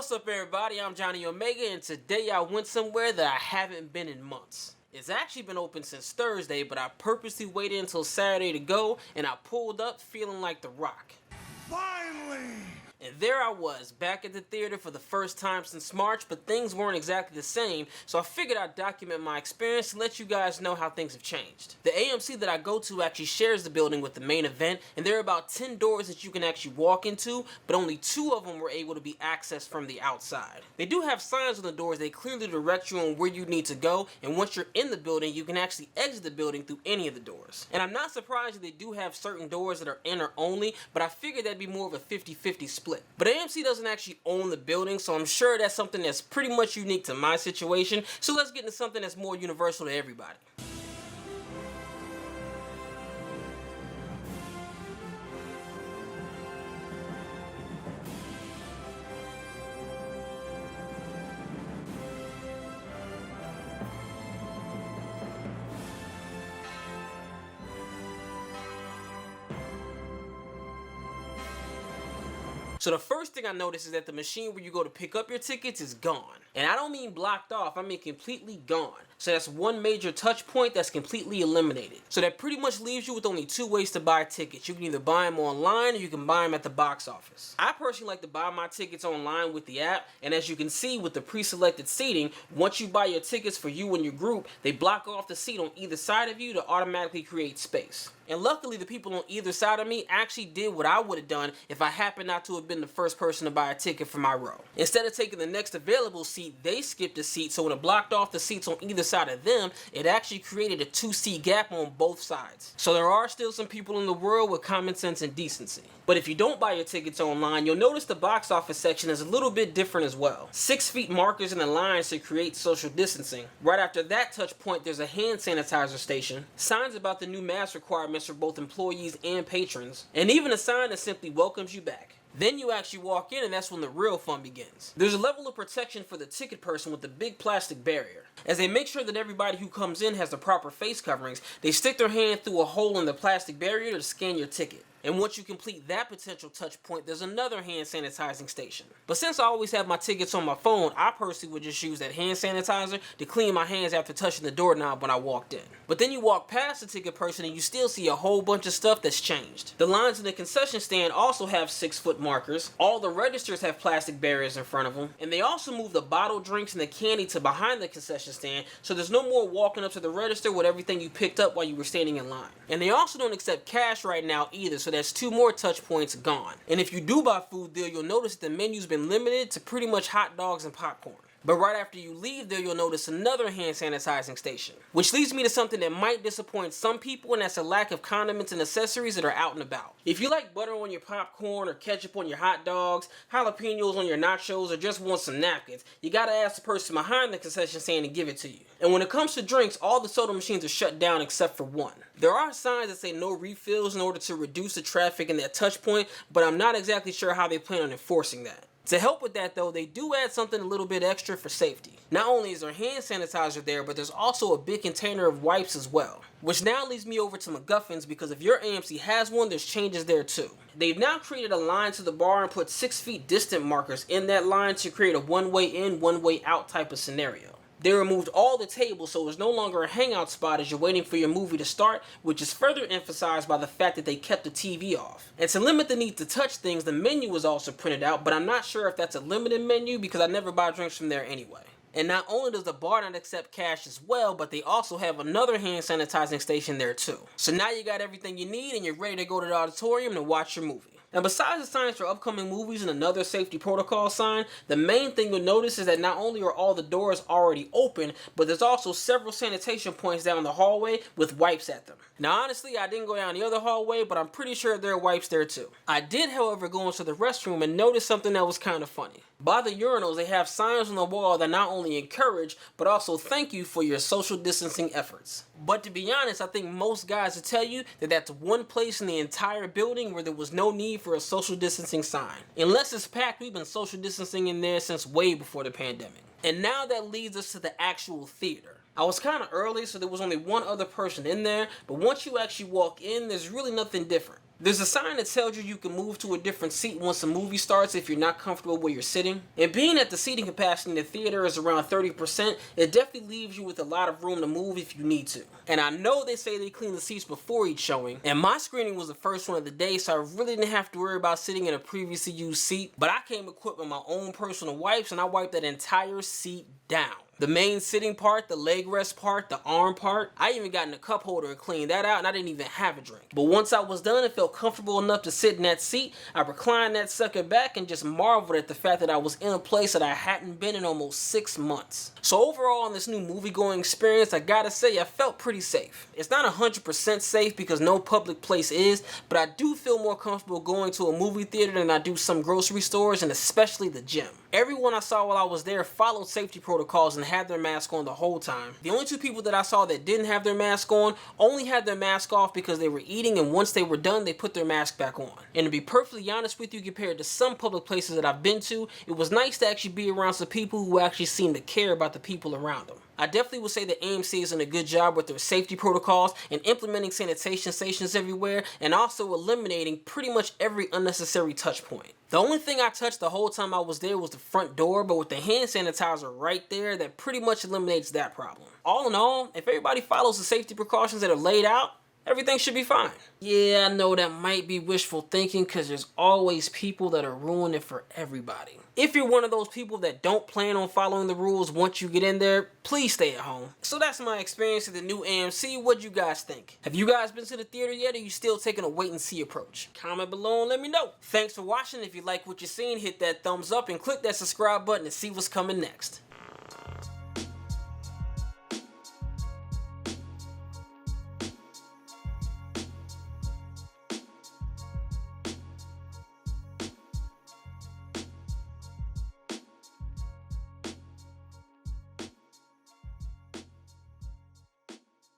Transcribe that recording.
What's up, everybody? I'm Johnnie Omega, and today I went somewhere that I haven't been in months. It's actually been open since Thursday, but I purposely waited until Saturday to go, and I pulled up feeling like The Rock. Finally! And there I was, back at the theater for the first time since March, but things weren't exactly the same, so I figured I'd document my experience and let you guys know how things have changed. The AMC that I go to actually shares the building with the main event, and there are about 10 doors that you can actually walk into, but only 2 of them were able to be accessed from the outside. They do have signs on the doors that clearly direct you on where you need to go, and once you're in the building, you can actually exit the building through any of the doors. And I'm not surprised that they do have certain doors that are enter only, but I figured that'd be more of a 50-50 split. But AMC doesn't actually own the building, so I'm sure that's something that's pretty much unique to my situation, so let's get into something that's more universal to everybody. So the first thing I noticed is that the machine where you go to pick up your tickets is gone. And I don't mean blocked off, I mean completely gone. So that's one major touch point that's completely eliminated. So that pretty much leaves you with only 2 ways to buy tickets. You can either buy them online or you can buy them at the box office. I personally like to buy my tickets online with the app, and as you can see with the pre-selected seating, once you buy your tickets for you and your group, they block off the seat on either side of you to automatically create space. And luckily the people on either side of me actually did what I would have done if I happened not to have been the first person to buy a ticket for my row. Instead of taking the next available seat, they skipped a seat, so when it blocked off the seats on either side of them, it actually created a 2-seat gap on both sides. So there are still some people in the world with common sense and decency. But if you don't buy your tickets online, you'll notice the box office section is a little bit different as well. 6 feet markers in the lines to create social distancing. Right after that touch point, there's a hand sanitizer station, signs about the new mask requirements for both employees and patrons, and even a sign that simply welcomes you back. Then you actually walk in, and that's when the real fun begins. There's a level of protection for the ticket person with the big plastic barrier. As they make sure that everybody who comes in has the proper face coverings, they stick their hand through a hole in the plastic barrier to scan your ticket. And once you complete that potential touch point, there's another hand sanitizing station. But since I always have my tickets on my phone, I personally would just use that hand sanitizer to clean my hands after touching the doorknob when I walked in. But then you walk past the ticket person and you still see a whole bunch of stuff that's changed. The lines in the concession stand also have 6-foot markers. All the registers have plastic barriers in front of them. And they also moved the bottled drinks and the candy to behind the concession stand, so there's no more walking up to the register with everything you picked up while you were standing in line. And they also don't accept cash right now either, so that's 2 more touch points gone. And if you do buy food there, you'll notice the menu's been limited to pretty much hot dogs and popcorn. But right after you leave there, you'll notice another hand sanitizing station. Which leads me to something that might disappoint some people, and that's a lack of condiments and accessories that are out and about. If you like butter on your popcorn, or ketchup on your hot dogs, jalapenos on your nachos, or just want some napkins, you gotta ask the person behind the concession stand to give it to you. And when it comes to drinks, all the soda machines are shut down except for one. There are signs that say no refills in order to reduce the traffic in that touch point, but I'm not exactly sure how they plan on enforcing that. To help with that though, they do add something a little bit extra for safety. Not only is there hand sanitizer there, but there's also a big container of wipes as well. Which now leads me over to McGuffins, because if your AMC has one, there's changes there too. They've now created a line to the bar and put 6 feet distant markers in that line to create a one-way in, one-way out type of scenario. They removed all the tables, so there's no longer a hangout spot as you're waiting for your movie to start, which is further emphasized by the fact that they kept the TV off. And to limit the need to touch things, the menu was also printed out, but I'm not sure if that's a limited menu because I never buy drinks from there anyway. And not only does the bar not accept cash as well, but they also have another hand sanitizing station there too. So now you got everything you need and you're ready to go to the auditorium and watch your movie. Now besides the signs for upcoming movies and another safety protocol sign, the main thing you'll notice is that not only are all the doors already open, but there's also several sanitation points down the hallway with wipes at them. Now honestly, I didn't go down the other hallway, but I'm pretty sure there are wipes there too. I did, however, go into the restroom and notice something that was kind of funny. By the urinals, they have signs on the wall that not only encourage, but also thank you for your social distancing efforts. But to be honest, I think most guys will tell you that that's one place in the entire building where there was no need for a social distancing sign. Unless it's packed, we've been social distancing in there since way before the pandemic. And now that leads us to the actual theater. I was kind of early, so there was only one other person in there, but once you actually walk in, there's really nothing different. There's a sign that tells you can move to a different seat once the movie starts if you're not comfortable where you're sitting. And being that the seating capacity in the theater is around 30%, it definitely leaves you with a lot of room to move if you need to. And I know they say they clean the seats before each showing, and my screening was the first one of the day, so I really didn't have to worry about sitting in a previously used seat, but I came equipped with my own personal wipes, and I wiped that entire seat down. The main sitting part, the leg rest part, the arm part. I even got in a cup holder and cleaned that out, and I didn't even have a drink. But once I was done and felt comfortable enough to sit in that seat, I reclined that sucker back and just marveled at the fact that I was in a place that I hadn't been in almost 6 months. So overall on this new movie-going experience, I gotta say I felt pretty safe. It's not 100% safe because no public place is, but I do feel more comfortable going to a movie theater than I do some grocery stores, and especially the gym. Everyone I saw while I was there followed safety protocols and had their mask on the whole time. The only 2 people that I saw that didn't have their mask on only had their mask off because they were eating, and once they were done, they put their mask back on. And to be perfectly honest with you, compared to some public places that I've been to, it was nice to actually be around some people who actually seem to care about the people around them. I definitely would say that AMC is doing a good job with their safety protocols and implementing sanitation stations everywhere, and also eliminating pretty much every unnecessary touch point. The only thing I touched the whole time I was there was the front door, but with the hand sanitizer right there, that pretty much eliminates that problem. All in all, if everybody follows the safety precautions that are laid out, everything should be fine. Yeah, I know that might be wishful thinking because there's always people that are ruining it for everybody. If you're one of those people that don't plan on following the rules once you get in there, please stay at home. So that's my experience at the new AMC. What do you guys think? Have you guys been to the theater yet, or are you still taking a wait and see approach? Comment below and let me know. Thanks for watching. If you like what you're seeing, hit that thumbs up and click that subscribe button to see what's coming next.